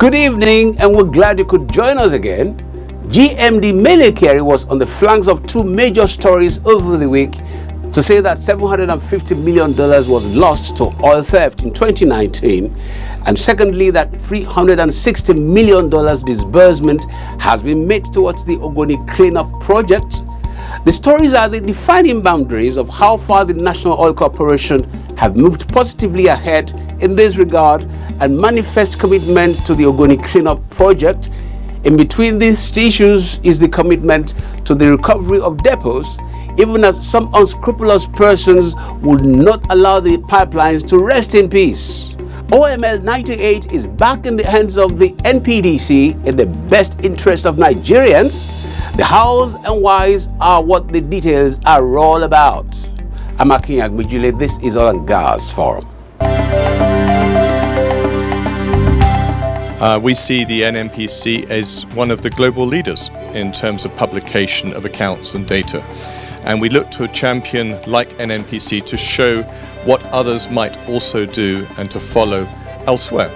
Good evening, and we're glad you could join us again. GMD Mele Kyari was on the flanks of two major stories over the week to say that $750 million was lost to oil theft in 2019, and secondly, that $360 million disbursement has been made towards the Ogoni cleanup project. The stories are the defining boundaries of how far the National Oil Corporation have moved positively ahead in this regard and manifest commitment to the Ogoni cleanup project. In between these issues is the commitment to the recovery of depots, even as some unscrupulous persons would not allow the pipelines to rest in peace. OML 98 is back in the hands of the NPDC in the best interest of Nigerians. The hows and whys are what the details are all about. I'm Akin Agbijile. This is Oil and Gas Forum. We see the NNPC as one of the global leaders in terms of publication of accounts and data. And we look to a champion like NNPC to show what others might also do and to follow elsewhere.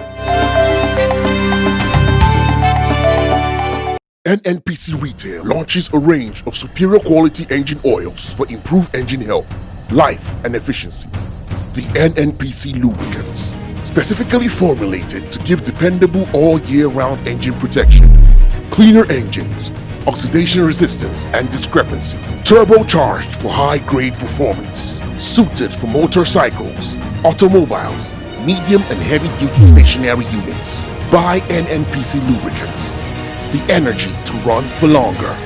NNPC Retail launches a range of superior quality engine oils for improved engine health, life, and efficiency. The NNPC lubricants, specifically formulated to give dependable all-year-round engine protection, cleaner engines, oxidation resistance and discrepancy, turbocharged for high-grade performance, suited for motorcycles, automobiles, medium and heavy-duty stationary units. Buy NNPC lubricants, the energy to run for longer.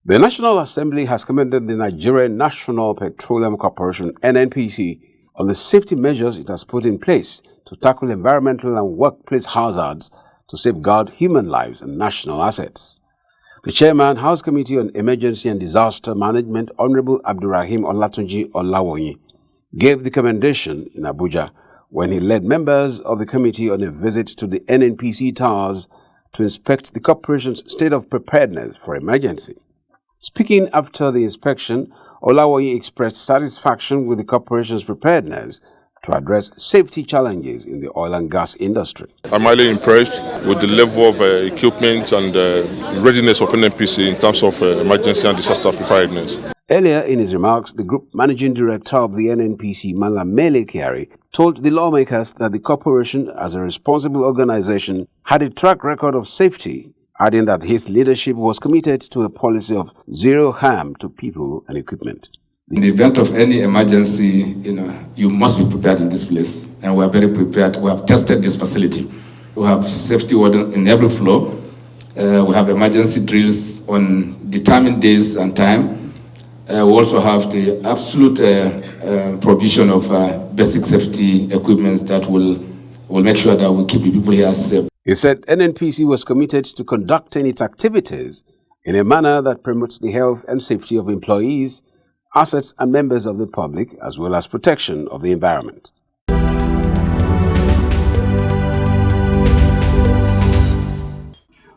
The National Assembly has commended the Nigerian National Petroleum Corporation, NNPC, on the safety measures it has put in place to tackle environmental and workplace hazards to safeguard human lives and national assets. The Chairman, House Committee on Emergency and Disaster Management, Honorable Abdurrahim Olatunji Olawonyi, gave the commendation in Abuja when he led members of the committee on a visit to the NNPC towers to inspect the corporation's state of preparedness for emergency. Speaking after the inspection, Olawonyi expressed satisfaction with the corporation's preparedness to address safety challenges in the oil and gas industry. I'm highly impressed with the level of equipment and readiness of NNPC in terms of emergency and disaster preparedness. Earlier in his remarks, the Group Managing Director of the NNPC, Malam Mele Kyari, told the lawmakers that the corporation, as a responsible organization, had a track record of safety, adding that his leadership was committed to a policy of zero harm to people and equipment. In the event of any emergency, you must be prepared in this place, and we are very prepared. We have tested this facility. We have safety order in every floor. We have emergency drills on determined days and time. We also have the absolute provision of basic safety equipment that will make sure that we keep the people here safe. He said NNPC was committed to conducting its activities in a manner that promotes the health and safety of employees, assets and members of the public, as well as protection of the environment.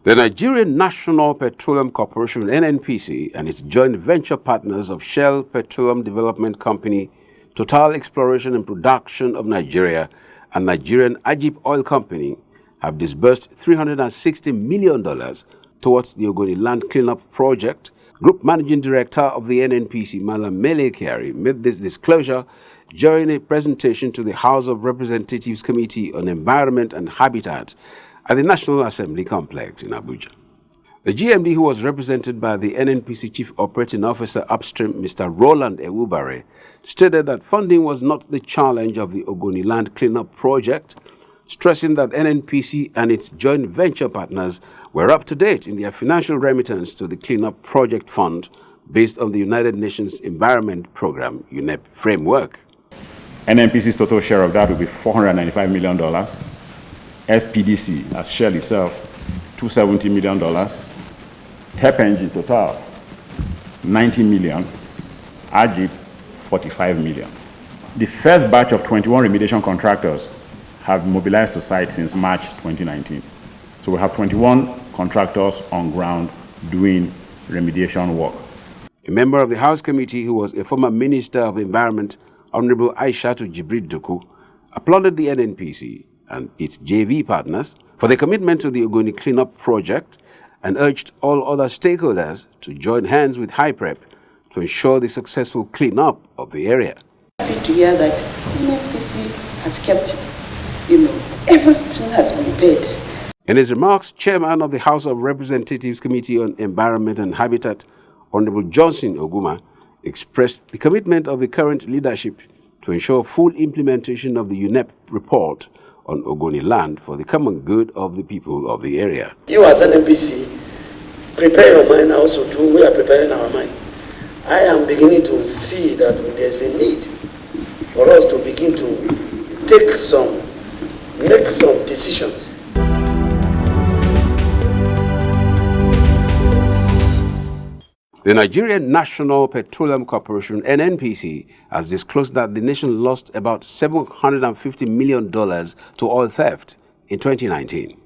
The Nigerian National Petroleum Corporation, NNPC, and its joint venture partners of Shell Petroleum Development Company, Total Exploration and Production of Nigeria, and Nigerian Ajib Oil Company have disbursed $360 million towards the Ogoni land cleanup project. Group Managing Director of the NNPC, Malam Mele Kyari, made this disclosure during a presentation to the House of Representatives Committee on Environment and Habitat at the National Assembly Complex in Abuja. The GMD, who was represented by the NNPC Chief Operating Officer upstream, Mr. Roland Ewubare, stated that funding was not the challenge of the Ogoni land cleanup project, stressing that NNPC and its joint venture partners were up to date in their financial remittance to the Cleanup Project Fund based on the United Nations Environment Program, UNEP framework. NNPC's total share of that will be $495 million. SPDC, as Shell itself, $270 million. TEPNG Total, $90 million. Ajib, $45 million. The first batch of 21 remediation contractors have mobilized to site since March 2019. So we have 21 contractors on ground doing remediation work. A member of the House Committee who was a former Minister of Environment, Honorable Aishatu Jibril Doku, applauded the NNPC and its JV partners for their commitment to the Ogoni cleanup project and urged all other stakeholders to join hands with HYPREP to ensure the successful cleanup of the area. Happy to hear that NNPC has kept, everything has been paid. In his remarks, Chairman of the House of Representatives Committee on Environment and Habitat, Honorable Johnson Oguma, expressed the commitment of the current leadership to ensure full implementation of the UNEP report on Ogoni land for the common good of the people of the area. You as an NPC, prepare your mind also too. We are preparing our mind. I am beginning to see that there's a need for us to begin to make some decisions. The Nigerian National Petroleum Corporation, NNPC, has disclosed that the nation lost about $750 million to oil theft in 2019.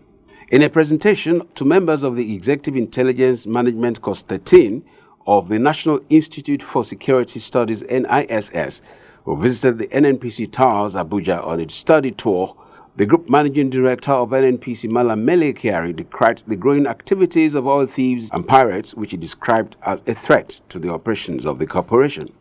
In a presentation to members of the Executive Intelligence Management Course 13 of the National Institute for Security Studies, NISS, who visited the NNPC Towers, Abuja, on its study tour, the Group Managing Director of NNPC, Malam Mele Kyari, decried the growing activities of oil thieves and pirates, which he described as a threat to the operations of the corporation.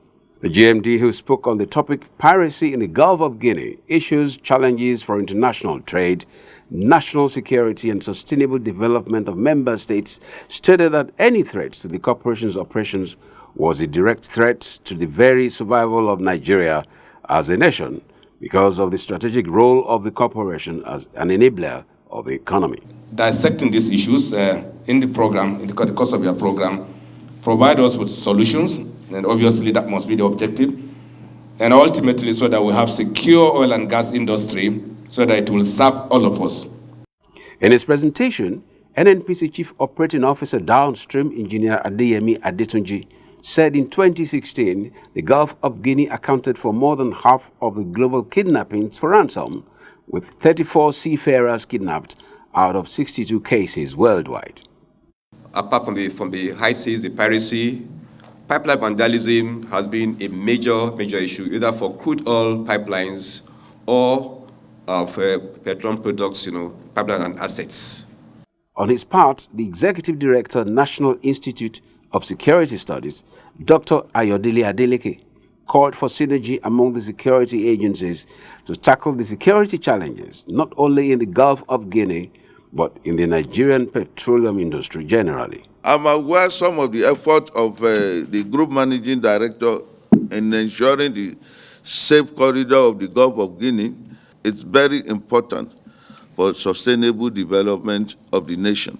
The GMD, who spoke on the topic Piracy in the Gulf of Guinea, Issues, Challenges for International Trade, National Security and Sustainable Development of Member States, stated that any threats to the corporation's operations was a direct threat to the very survival of Nigeria as a nation, because of the strategic role of the corporation as an enabler of the economy. Dissecting these issues in the program, in the course of your program, provide us with solutions, and obviously that must be the objective, and ultimately so that we have secure oil and gas industry so that it will serve all of us. In his presentation, NNPC Chief Operating Officer Downstream Engineer Adeyemi Adetunji said in 2016, the Gulf of Guinea accounted for more than half of the global kidnappings for ransom, with 34 seafarers kidnapped out of 62 cases worldwide. Apart from the high seas, the piracy, pipeline vandalism has been a major issue, either for crude oil pipelines or for petroleum products, pipeline and assets. On his part, the Executive Director, National Institute of Security Studies, Dr. Ayodele Adeleke, called for synergy among the security agencies to tackle the security challenges, not only in the Gulf of Guinea, but in the Nigerian petroleum industry generally. I'm aware some of the efforts of the Group Managing Director in ensuring the safe corridor of the Gulf of Guinea. It's very important for sustainable development of the nation.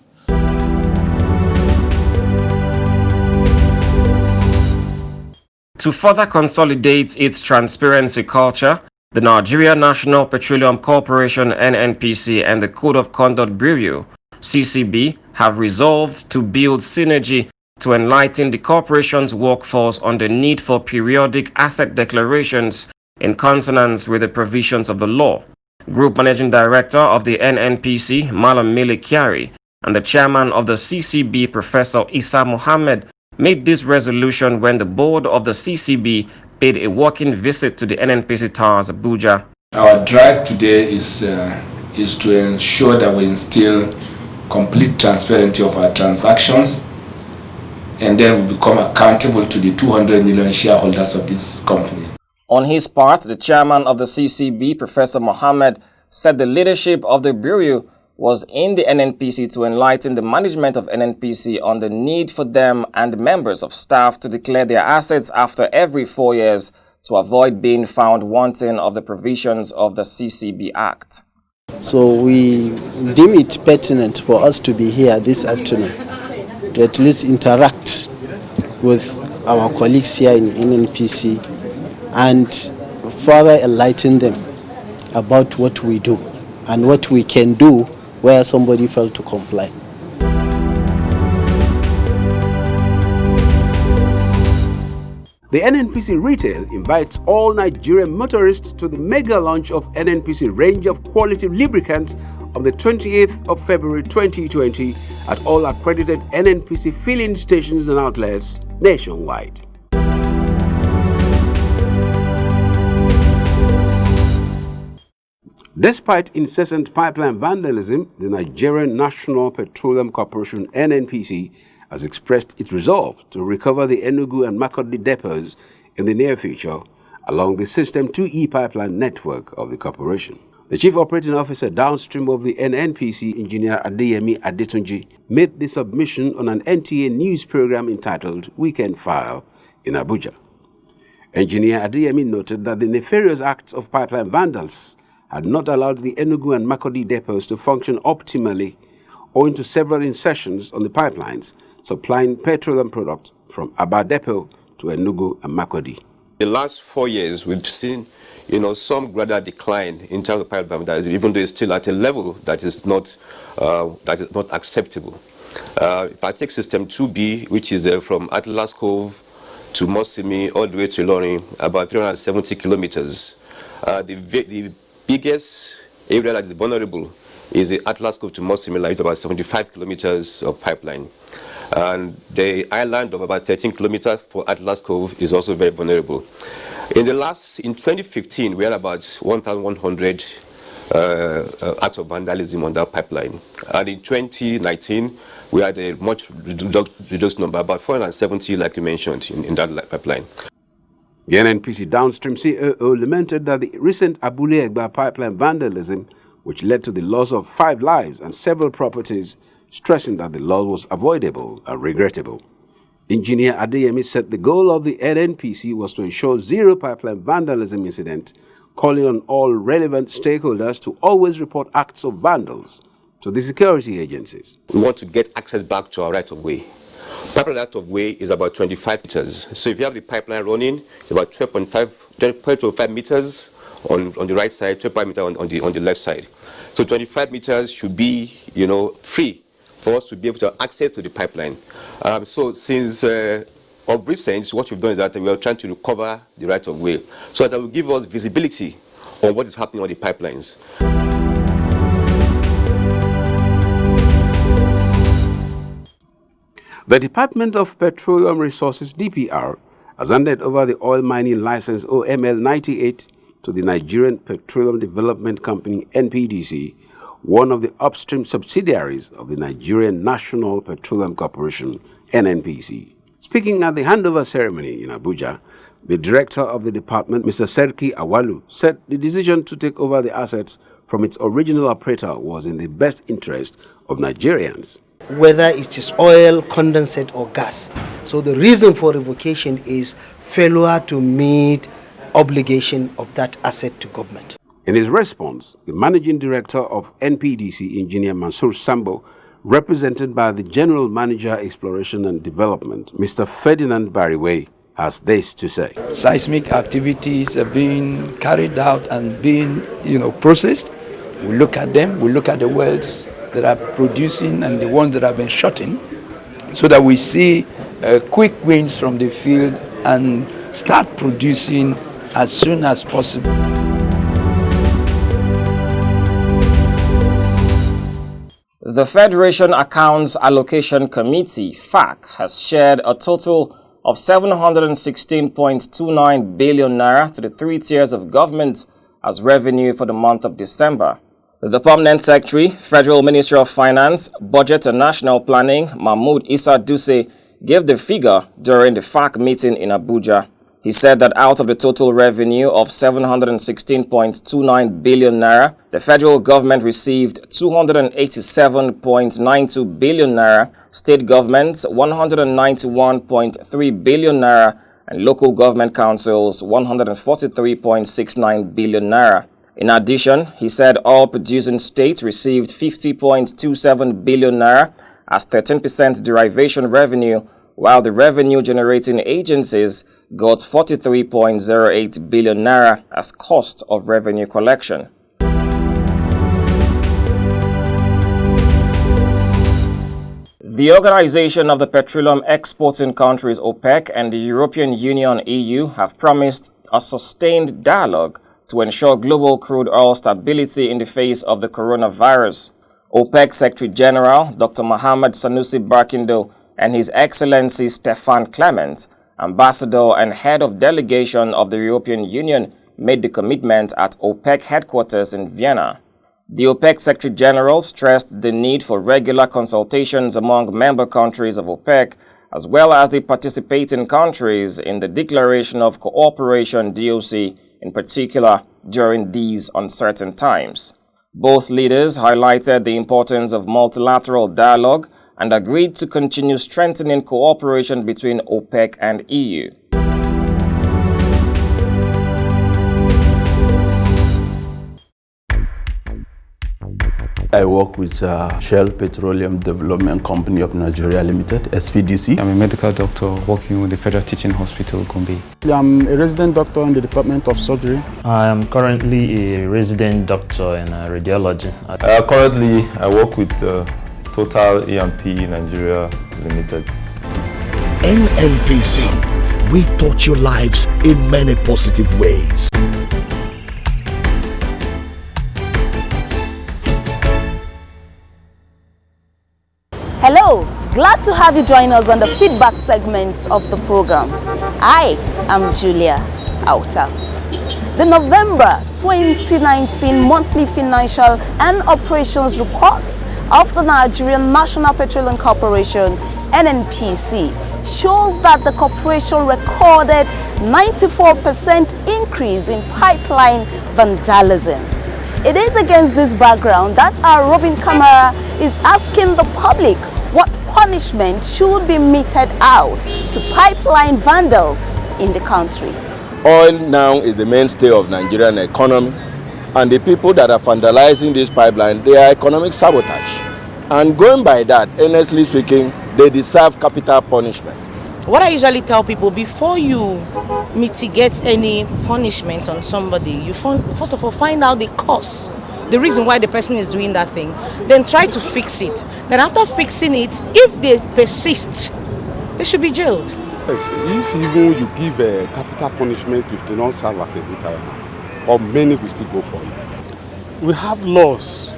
To further consolidate its transparency culture, the Nigeria National Petroleum Corporation (NNPC) and the Code of Conduct Bureau (CCB) have resolved to build synergy to enlighten the corporation's workforce on the need for periodic asset declarations in consonance with the provisions of the law. Group Managing Director of the NNPC, Malam Mele Kyari, and the Chairman of the CCB, Professor Issa Mohammed, made this resolution when the board of the CCB paid a working visit to the NNPC Towers, Abuja. Our drive today is to ensure that we instill complete transparency of our transactions, and then we become accountable to the 200 million shareholders of this company. On his part, the chairman of the CCB, Professor Mohammed, said the leadership of the Bureau was in the NNPC to enlighten the management of NNPC on the need for them and members of staff to declare their assets after every 4 years to avoid being found wanting of the provisions of the CCB Act. So we deem it pertinent for us to be here this afternoon to at least interact with our colleagues here in NNPC and further enlighten them about what we do and what we can do where somebody failed to comply. The NNPC Retail invites all Nigerian motorists to the mega launch of NNPC range of quality lubricants on the 28th of February 2020 at all accredited NNPC filling stations and outlets nationwide. Despite incessant pipeline vandalism, the Nigerian National Petroleum Corporation (NNPC) has expressed its resolve to recover the Enugu and Makurdi depots in the near future along the System 2E pipeline network of the corporation. The Chief Operating Officer downstream of the NNPC, Engineer Adeyemi Adetunji, made the submission on an NTA news program entitled Weekend File in Abuja. Engineer Adeyemi noted that the nefarious acts of pipeline vandals had not allowed the Enugu and Makurdi depots to function optimally owing to several insertions on the pipelines supplying petroleum products from Aba Depot to Enugu and Makurdi. In the last 4 years, we've seen some gradual decline in terms of pipeline vandalism, even though it's still at a level that is not acceptable. If I take System 2B, which is from Atlas Cove to Mosimi all the way to Ilorin, about 370 kilometers, the biggest area that is vulnerable is the Atlas Cove to Mosimi line. It's about 75 kilometers of pipeline. And the island of about 13 kilometers for Atlas Cove is also very vulnerable. In 2015, we had about 1,100 acts of vandalism on that pipeline. And in 2019, we had a much reduced number, about 470, like you mentioned, in that pipeline. The NNPC downstream COO lamented that the recent Abule Egba pipeline vandalism, which led to the loss of 5 lives and several properties, stressing that the loss was avoidable and regrettable. Engineer Adeyemi said the goal of the NNPC was to ensure zero pipeline vandalism incident, calling on all relevant stakeholders to always report acts of vandals to the security agencies. We want to get access back to our right-of-way. Pipeline right-of-way is about 25 meters. So if you have the pipeline running, it's about 12.5 meters on the right side, 12 meters on the left side. So 25 meters should be, free for us to be able to access to the pipeline. So since of recent, what we've done is that we are trying to recover the right-of-way, so that will give us visibility on what is happening on the pipelines. The Department of Petroleum Resources (DPR) has handed over the oil mining license OML 98 to the Nigerian Petroleum Development Company (NPDC), one of the upstream subsidiaries of the Nigerian National Petroleum Corporation (NNPC). Speaking at the handover ceremony in Abuja, the director of the department, Mr. Serki Awalu, said the decision to take over the assets from its original operator was in the best interest of Nigerians. Whether it is oil, condensate or gas. So the reason for revocation is failure to meet obligation of that asset to government. In his response, the managing director of NPDC, Engineer Mansour Sambo, represented by the General Manager Exploration and Development, Mr. Ferdinand Bariwe, has this to say. Seismic activities are being carried out and being, processed. We look at them, we look at the wells that are producing and the ones that have been shut in, so that we see quick wins from the field and start producing as soon as possible. The Federation Accounts Allocation Committee, FAC, has shared a total of 716.29 billion naira to the 3 tiers of government as revenue for the month of December. The Permanent Secretary, Federal Ministry of Finance, Budget and National Planning, Mahmoud Issa Duse, gave the figure during the FAC meeting in Abuja. He said that out of the total revenue of 716.29 billion naira, the federal government received 287.92 billion naira, state governments 191.3 billion naira, and local government councils 143.69 billion naira. In addition, he said all producing states received 50.27 billion naira as 13% derivation revenue, while the revenue-generating agencies got 43.08 billion naira as cost of revenue collection. The Organization of the Petroleum Exporting Countries (OPEC) and the European Union (EU) have promised a sustained dialogue to ensure global crude oil stability in the face of the coronavirus. OPEC Secretary General Dr. Mohamed Sanusi Barkindo and His Excellency Stefan Clement, Ambassador and Head of Delegation of the European Union, made the commitment at OPEC headquarters in Vienna. The OPEC Secretary General stressed the need for regular consultations among member countries of OPEC, as well as the participating countries in the Declaration of Cooperation DOC, in particular during these uncertain times. Both leaders highlighted the importance of multilateral dialogue and agreed to continue strengthening cooperation between OPEC and EU. I work with Shell Petroleum Development Company of Nigeria Limited, SPDC. I'm a medical doctor working with the Federal Teaching Hospital, Gombe. I'm a resident doctor in the Department of Surgery. I am currently a resident doctor in radiology. Currently, I work with Total E&P Nigeria Limited. NNPC, we touch your lives in many positive ways. Hello, glad to have you join us on the feedback segments of the program. I am Julia Auta. The November 2019 monthly financial and operations reports of the Nigerian National Petroleum Corporation, NNPC, shows that the corporation recorded 94% increase in pipeline vandalism. It is against this background that our roving camera is asking the public what punishment should be meted out to pipeline vandals in the country. Oil now is the mainstay of Nigerian economy, and the people that are vandalizing this pipeline, they are economic sabotage. And going by that, honestly speaking, they deserve capital punishment. What I usually tell people, before you mitigate any punishment on somebody, you first of all find out the cause, the reason why the person is doing that thing, then try to fix it. Then after fixing it, if they persist, they should be jailed. Yes, if even you give a capital punishment, it will not serve as a deterrent, or many will still go for it. We have laws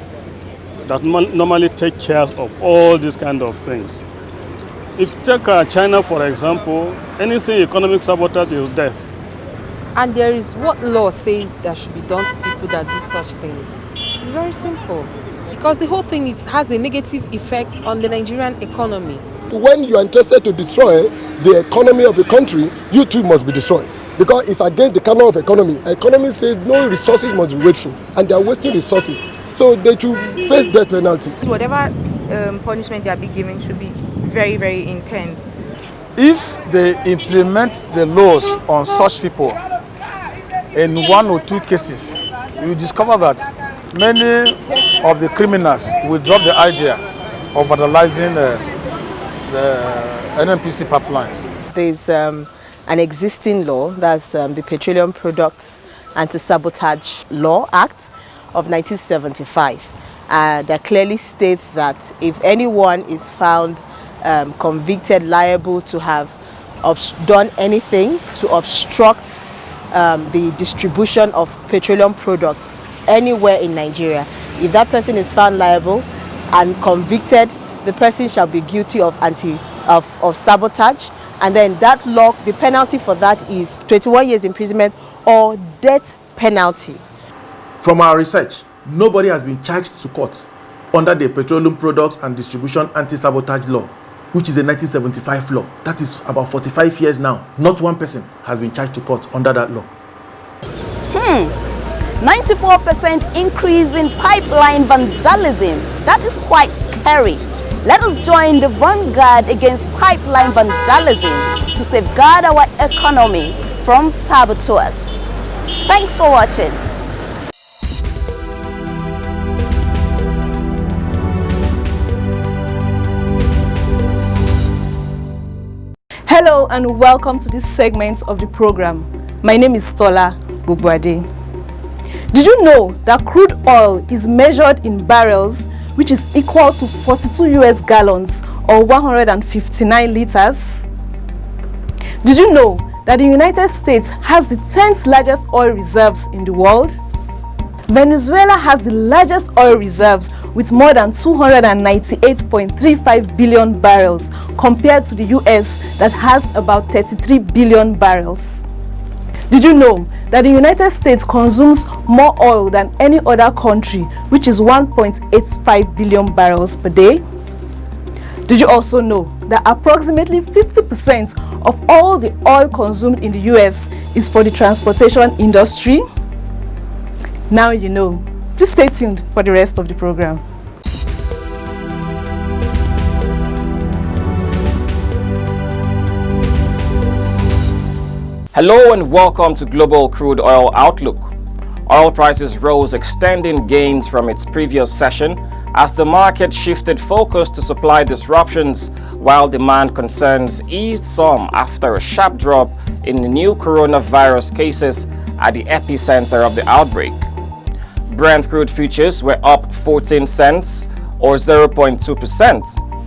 that normally take care of all these kind of things. If you take China, for example, anything economic sabotage is death. And there is what law says that should be done to people that do such things. It's very simple. Because the whole thing has a negative effect on the Nigerian economy. When you are interested to destroy the economy of a country, you too must be destroyed. Because it's against the canon of economy. Economy says no resources must be wasteful, and they are wasting resources. So they should face death penalty. Whatever punishment they are being given should be very, very intense. If they implement the laws on such people, in 1 or 2 cases, you discover that many of the criminals will drop the idea of vandalizing the NNPC pipelines. There's an existing law, that's the Petroleum Products Anti-Sabotage Law Act of 1975. That clearly states that if anyone is found convicted, liable to have done anything to obstruct the distribution of petroleum products anywhere in Nigeria, if that person is found liable and convicted, the person shall be guilty of sabotage, and then that law, the penalty for that is 21 years imprisonment or death penalty. From our research, nobody has been charged to court under the Petroleum Products and Distribution Anti-Sabotage Law, which is a 1975 law. That is about 45 years now. Not one person has been charged to court under that law. 94% increase in pipeline vandalism. That is quite scary. Let us join the vanguard against pipeline vandalism to safeguard our economy from saboteurs. Thanks for watching. Hello and welcome to this segment of the program. My name is Tola Bubuade. Did you know that crude oil is measured in barrels, which is equal to 42 US gallons or 159 liters? Did you know that the United States has the 10th largest oil reserves in the world? Venezuela has the largest oil reserves with more than 298.35 billion barrels compared to the US that has about 33 billion barrels. Did you know that the United States consumes more oil than any other country, which is 1.85 billion barrels per day? Did you also know that approximately 50% of all the oil consumed in the US is for the transportation industry? Now you know. Please stay tuned for the rest of the program. Hello and welcome to Global Crude Oil Outlook. Oil prices rose, extending gains from its previous session as the market shifted focus to supply disruptions while demand concerns eased some after a sharp drop in the new coronavirus cases at the epicenter of the outbreak. Brent crude futures were up 14 cents or 0.2%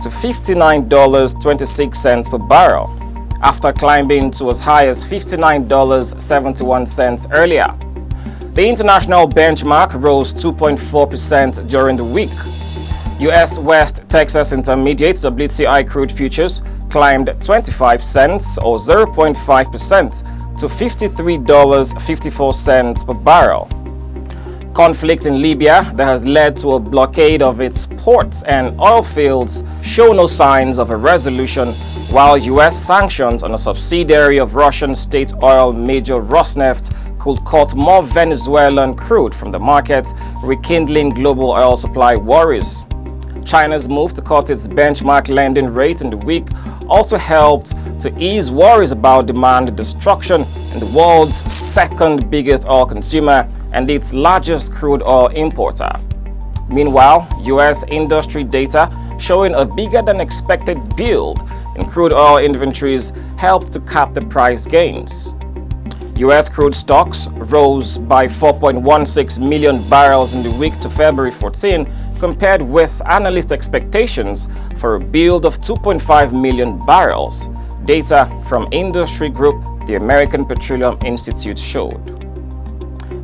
to $59.26 per barrel after climbing to as high as $59.71 earlier. The international benchmark rose 2.4% during the week. US West Texas Intermediate WTI crude futures climbed 25 cents or 0.5% to $53.54 per barrel. Conflict in Libya that has led to a blockade of its ports and oil fields show no signs of a resolution, while US sanctions on a subsidiary of Russian state oil major Rosneft could cut more Venezuelan crude from the market, rekindling global oil supply worries. China's move to cut its benchmark lending rate in the week also helped to ease worries about demand destruction in the world's second biggest oil consumer and its largest crude oil importer. Meanwhile, US industry data showing a bigger than expected build in crude oil inventories helped to cap the price gains. US crude stocks rose by 4.16 million barrels in the week to February 14, compared with analyst expectations for a build of 2.5 million barrels. Data from industry group the American Petroleum Institute showed.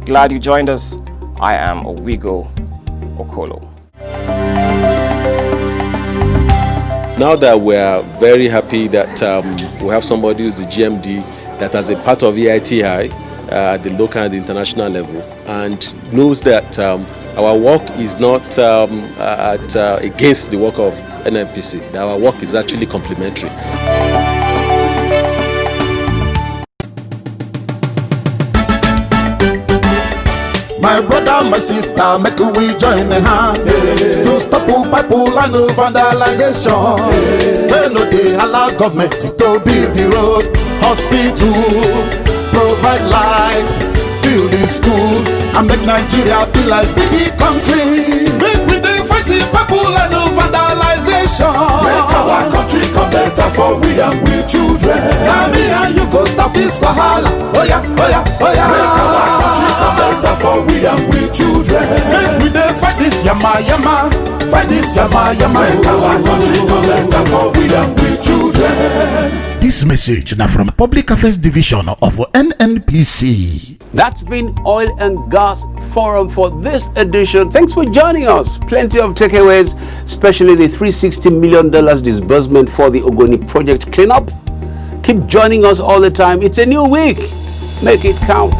Glad you joined us. I am Owigo Okolo. Now that we are very happy that we have somebody who's the GMD that has been part of EITI at the local and the international level and knows that our work is not against the work of NNPC. Our work is actually complementary. My brother, my sister, make we join the hand to stop pipeline of vandalization. They know they allow government to build the road, hospital, provide light, build the school, and make Nigeria be like big country. Make we dey fight the pipeline of vandalization. Make our country come better for we and we children. Now me and you go stop this wahala. Oh yeah, oh yeah, oh yeah. Make our country come better for we and we children. Make we dey fight this yama yama, fight this yama yama. Make our country come better for we and we children. This message now from Public Affairs Division of NNPC. That's been Oil and Gas Forum for this edition. Thanks for joining us. Plenty of takeaways, especially the $360 million disbursement for the Ogoni project cleanup. Keep joining us all the time. It's a new week. Make it count.